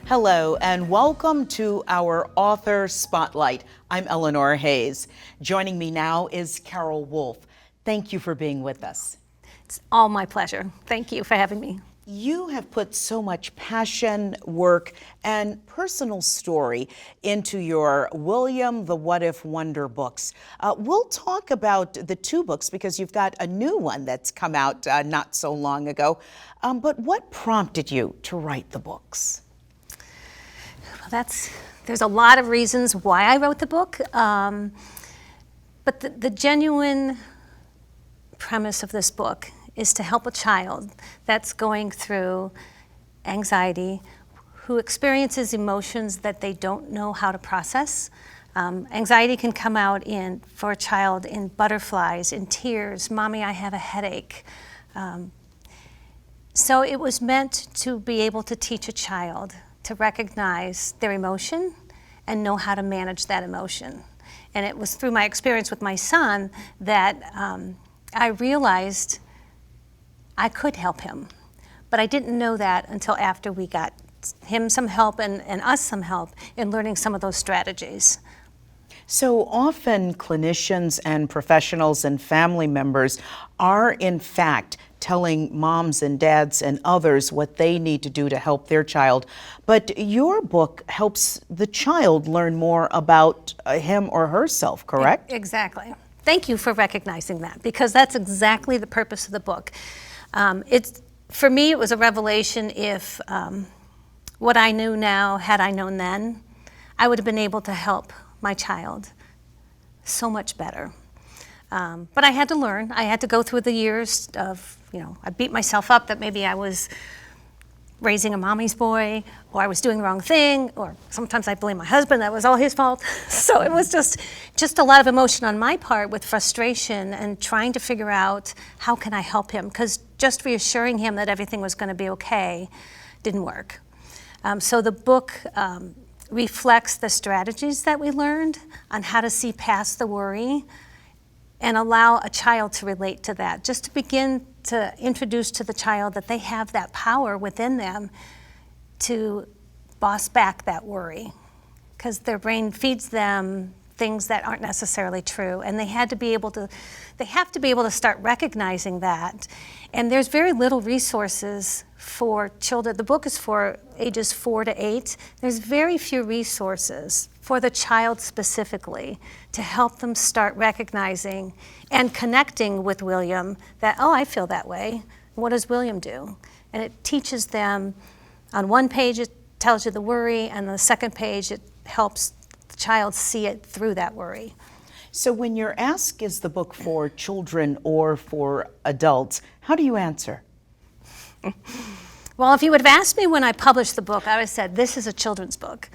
Hello and welcome to our Author Spotlight. I'm Eleanor Hayes. Joining me now is Carol Wulff. Thank you for being with us. It's all my pleasure. Thank you for having me. You have put so much passion, work, and personal story into your William the What If Wonder books. We'll talk about the two books because you've got a new one that's come out not so long ago. But what prompted you to write the books? Well, there's a lot of reasons why I wrote the book, but the genuine premise of this book is to help a child that's going through anxiety, who experiences emotions that they don't know how to process. Anxiety can come out for a child in butterflies, in tears, "Mommy, I have a headache." So it was meant to be able to teach a child to recognize their emotion and know how to manage that emotion. And it was through my experience with my son that I realized I could help him. But I didn't know that until after we got him some help and us some help in learning some of those strategies. So often clinicians and professionals and family members are in fact telling moms and dads and others what they need to do to help their child. But your book helps the child learn more about him or herself, correct? Exactly. Thank you for recognizing that, because that's exactly the purpose of the book. For me, it was a revelation if what I knew now, had I known then, I would have been able to help my child so much better. But I had to learn. I had to go through the years of, I beat myself up that maybe I was raising a mommy's boy, or I was doing the wrong thing, or sometimes I blame my husband, that was all his fault. So it was just a lot of emotion on my part with frustration and trying to figure out how can I help him, because just reassuring him that everything was going to be okay didn't work. So the book reflects the strategies that we learned on how to see past the worry and allow a child to relate to that, just to begin to introduce to the child that they have that power within them to boss back that worry, because their brain feeds them things that aren't necessarily true, and they have to be able to start recognizing that. And there's very little resources for children. The book is for ages 4 to 8. There's very few resources for the child specifically to help them start recognizing and connecting with William that, oh, I feel that way. What does William do? And it teaches them, on one page it tells you the worry, and on the second page it helps the child see it through that worry. So when you're asked, is the book for children or for adults, how do you answer? Well, if you would have asked me when I published the book, I would have said, this is a children's book.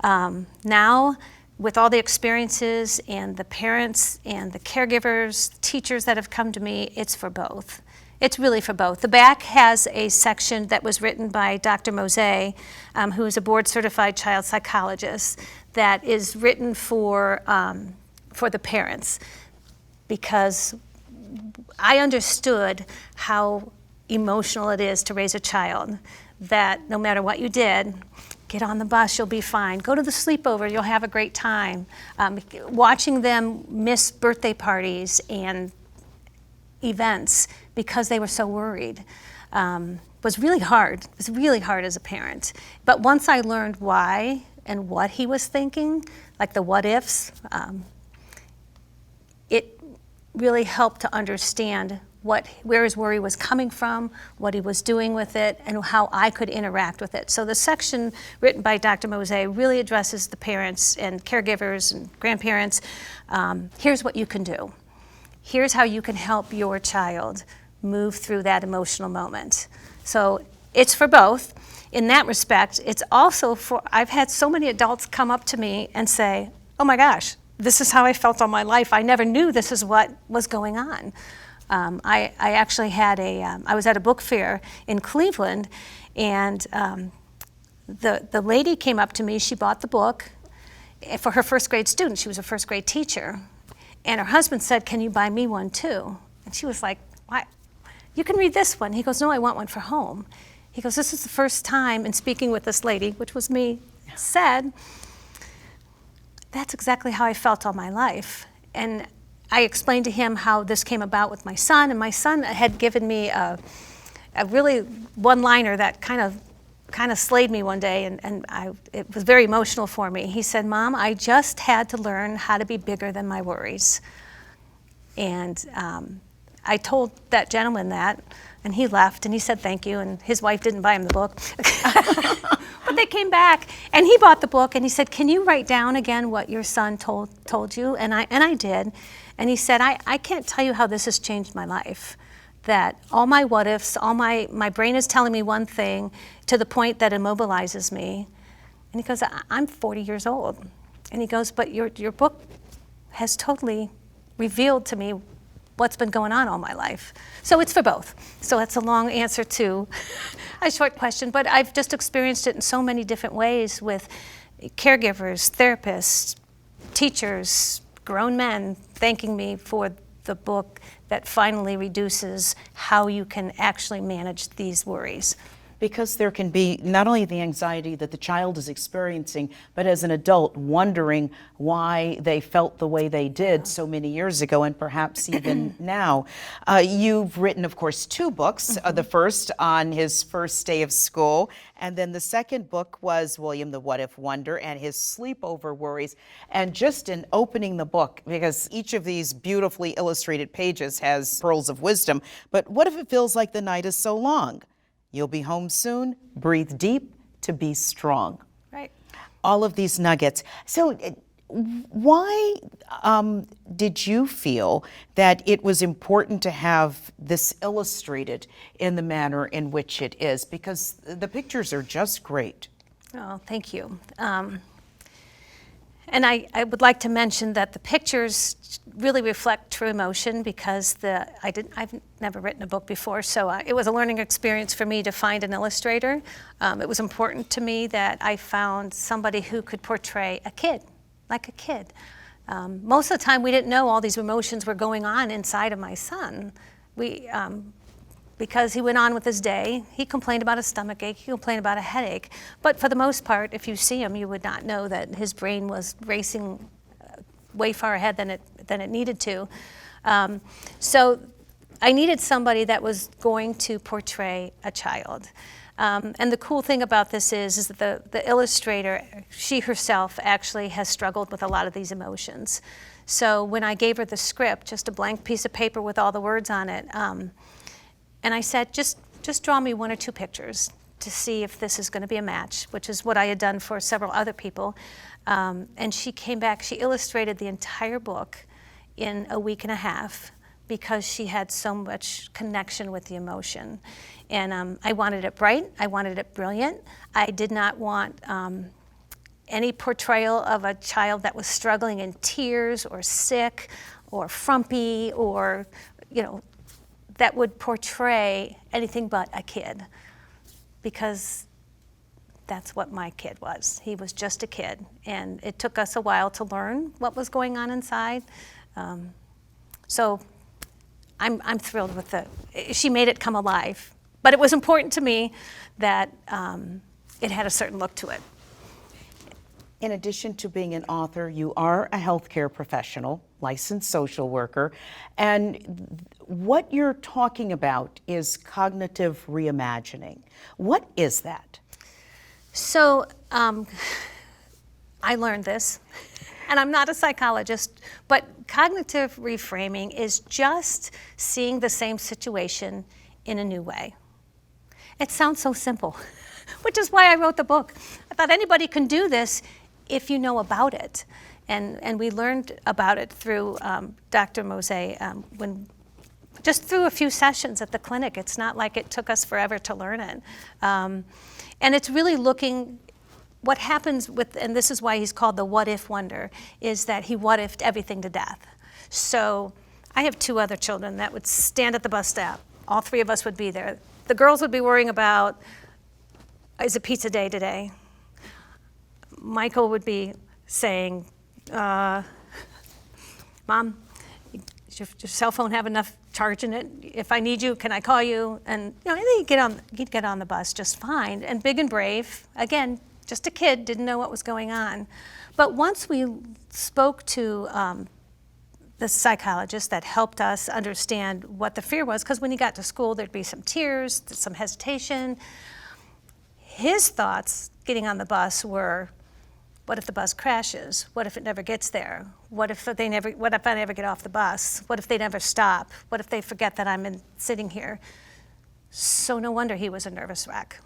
Now, with all the experiences and the parents and the caregivers, teachers that have come to me, it's for both. It's really for both. The back has a section that was written by Dr. Mose, who is a board-certified child psychologist, that is written for the parents, because I understood how emotional it is to raise a child, that no matter what you did, get on the bus, you'll be fine. Go to the sleepover, you'll have a great time. Watching them miss birthday parties and events because they were so worried was really hard. It was really hard as a parent. But once I learned why and what he was thinking, like the what ifs, it really helped to understand where his worry was coming from, what he was doing with it, and how I could interact with it. So the section written by Dr. Mose really addresses the parents and caregivers and grandparents. Here's what you can do. Here's how you can help your child move through that emotional moment. So it's for both. In that respect, it's also I've had so many adults come up to me and say, oh my gosh, this is how I felt all my life. I never knew this is what was going on. I actually had I was at a book fair in Cleveland, and the lady came up to me. She bought the book for her first grade student. She was a first grade teacher. And her husband said, can you buy me one too? And she was like, why? You can read this one. He goes, no, I want one for home. He goes, this is the first time in speaking with this lady, which was me, said, that's exactly how I felt all my life. And I explained to him how this came about with my son, and my son had given me a really one-liner that kind of slayed me one day, and it was very emotional for me. He said, Mom, I just had to learn how to be bigger than my worries. And I told that gentleman that, and he left, and he said thank you, and his wife didn't buy him the book. But they came back, and he bought the book, and he said, can you write down again what your son told you? And I did. And he said, I can't tell you how this has changed my life. That all my what ifs, all my brain is telling me one thing to the point that immobilizes me. And he goes, I'm 40 years old. And he goes, but your book has totally revealed to me what's been going on all my life. So it's for both. So that's a long answer to a short question, but I've just experienced it in so many different ways with caregivers, therapists, teachers, grown men thanking me for the book that finally reduces how you can actually manage these worries. Because there can be not only the anxiety that the child is experiencing, but as an adult wondering why they felt the way they did so many years ago and perhaps even now. You've written, of course, 2 books, the first on his first day of school, and then the second book was William the What If Wonder and his sleepover worries. And just in opening the book, because each of these beautifully illustrated pages has pearls of wisdom, but what if it feels like the night is so long? You'll be home soon. Breathe deep to be strong. Right. All of these nuggets. So why did you feel that it was important to have this illustrated in the manner in which it is? Because the pictures are just great. Oh, thank you. And I would like to mention that the pictures really reflect true emotion because I've never written a book before, so it was a learning experience for me to find an illustrator. It was important to me that I found somebody who could portray a kid, like a kid. Most of the time we didn't know all these emotions were going on inside of my son. Because he went on with his day. He complained about a stomach ache, he complained about a headache. But for the most part, if you see him, you would not know that his brain was racing way far ahead than it needed to. So I needed somebody that was going to portray a child. And the cool thing about this is that the illustrator, she herself actually has struggled with a lot of these emotions. So when I gave her the script, just a blank piece of paper with all the words on it, and I said, just draw me 1 or 2 pictures to see if this is going to be a match, which is what I had done for several other people. And she came back, she illustrated the entire book in a week and a half because she had so much connection with the emotion. And I wanted it bright, I wanted it brilliant. I did not want any portrayal of a child that was struggling in tears or sick or frumpy or, that would portray anything but a kid, because that's what my kid was. He was just a kid, and it took us a while to learn what was going on inside. So I'm thrilled with she made it come alive, but it was important to me that it had a certain look to it. In addition to being an author, you are a healthcare professional, licensed social worker, and what you're talking about is cognitive reimagining. What is that? So I learned this, and I'm not a psychologist, but cognitive reframing is just seeing the same situation in a new way. It sounds so simple, which is why I wrote the book. I thought anybody can do this if you know about it. And we learned about it through Dr. Mose, just through a few sessions at the clinic. It's not like it took us forever to learn it. And it's really looking, what happens with, and this is why he's called the what if wonder, is that he what ifed everything to death. So I have 2 other children that would stand at the bus stop. All 3 of us would be there. The girls would be worrying about, is it pizza day today? Michael would be saying, Mom, does your cell phone have enough charging it. If I need you, can I call you? And and then he'd get on the bus just fine. And big and brave, again, just a kid, didn't know what was going on. But once we spoke to the psychologist that helped us understand what the fear was, because when he got to school, there'd be some tears, some hesitation. His thoughts getting on the bus were, what if the bus crashes? What if it never gets there? What if I never get off the bus? What if they never stop? What if they forget that I'm sitting here? So no wonder he was a nervous wreck.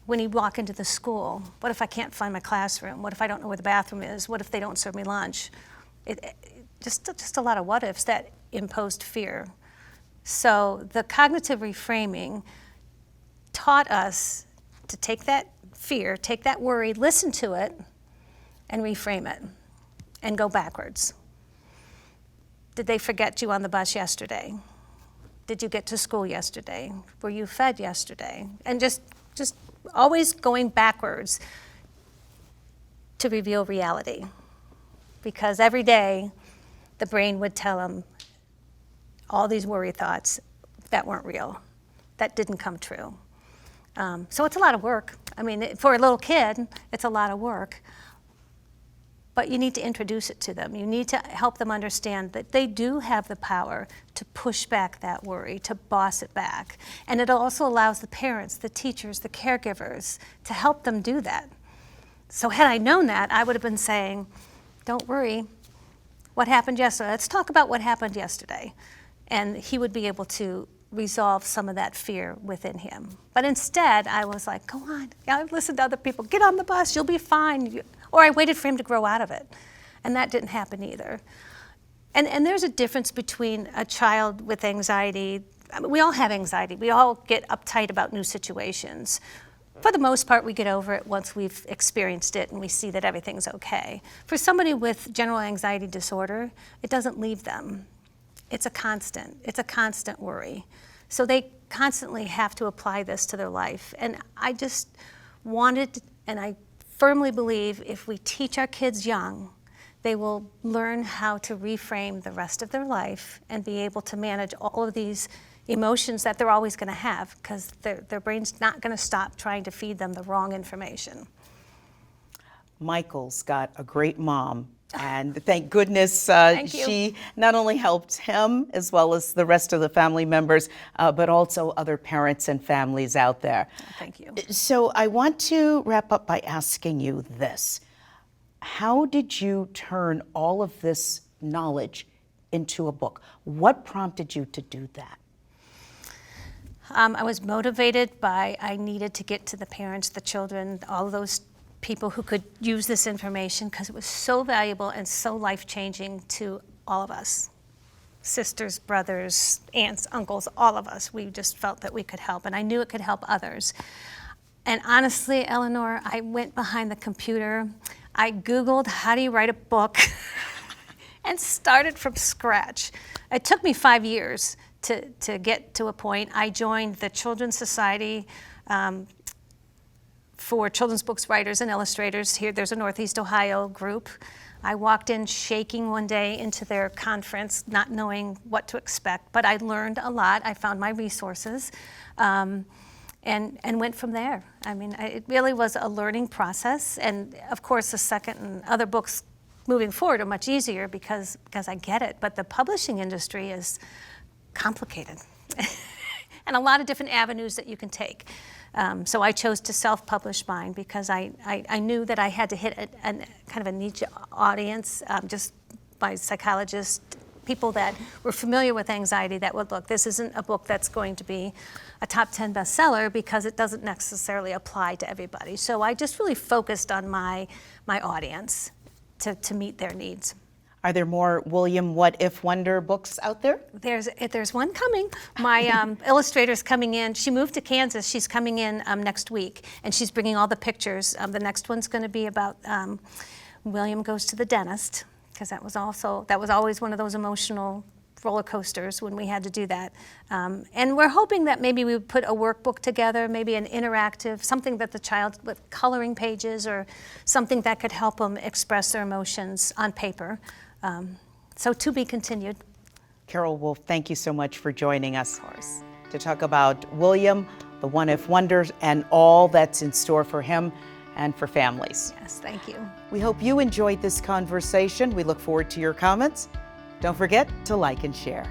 When he'd walk into the school, what if I can't find my classroom? What if I don't know where the bathroom is? What if they don't serve me lunch? Just a lot of what ifs that imposed fear. So the cognitive reframing taught us to take that fear, take that worry, listen to it, and reframe it, and go backwards. Did they forget you on the bus yesterday? Did you get to school yesterday? Were you fed yesterday? And just always going backwards to reveal reality. Because every day, the brain would tell them all these worry thoughts that weren't real, that didn't come true. So it's a lot of work. I mean, for a little kid, it's a lot of work. But you need to introduce it to them. You need to help them understand that they do have the power to push back that worry, to boss it back. And it also allows the parents, the teachers, the caregivers to help them do that. So had I known that, I would have been saying, don't worry, what happened yesterday? Let's talk about what happened yesterday. And he would be able to resolve some of that fear within him. But instead, I was like, go on, listen to other people, get on the bus, you'll be fine. Or I waited for him to grow out of it. And that didn't happen either. And there's a difference between a child with anxiety. I mean, we all have anxiety. We all get uptight about new situations. For the most part, we get over it once we've experienced it and we see that everything's okay. For somebody with general anxiety disorder, it doesn't leave them. It's a constant worry. So they constantly have to apply this to their life. And I just wanted, and I firmly believe if we teach our kids young, they will learn how to reframe the rest of their life and be able to manage all of these emotions that they're always going to have, because their brain's not going to stop trying to feed them the wrong information. Michael's got a great mom, and thank goodness she not only helped him as well as the rest of the family members, but also other parents and families out there. Thank you. So I want to wrap up by asking you this. How did you turn all of this knowledge into a book? What prompted you to do that? I was motivated by I needed to get to the parents, the children, all of those people who could use this information, because it was so valuable and so life-changing to all of us. Sisters, brothers, aunts, uncles, all of us. We just felt that we could help, and I knew it could help others. And honestly, Eleanor, I went behind the computer, I Googled how do you write a book, and started from scratch. It took me 5 years to get to a point. I joined the Children's Society for Children's Books Writers and Illustrators. Here, there's a Northeast Ohio group. I walked in shaking one day into their conference, not knowing what to expect, but I learned a lot. I found my resources and went from there. I mean, it really was a learning process. And of course, the second and other books moving forward are much easier because I get it. But the publishing industry is complicated and a lot of different avenues that you can take. So I chose to self-publish mine because I knew that I had to hit a kind of a niche audience, just by psychologists, people that were familiar with anxiety that would look, this isn't a book that's going to be a top 10 bestseller because it doesn't necessarily apply to everybody. So I just really focused on my audience to meet their needs. Are there more William What If Wonder books out there? There's one coming. My illustrator's coming in. She moved to Kansas. She's coming in next week, and she's bringing all the pictures. The next one's going to be about William goes to the dentist, because that was always one of those emotional roller coasters when we had to do that. And we're hoping that maybe we would put a workbook together, maybe an interactive, something that the child with coloring pages or something that could help them express their emotions on paper. So to be continued. Carol Wulff, thank you so much for joining us. Of course. To talk about William, the What If Wonders, and all that's in store for him and for families. Yes, thank you. We hope you enjoyed this conversation. We look forward to your comments. Don't forget to like and share.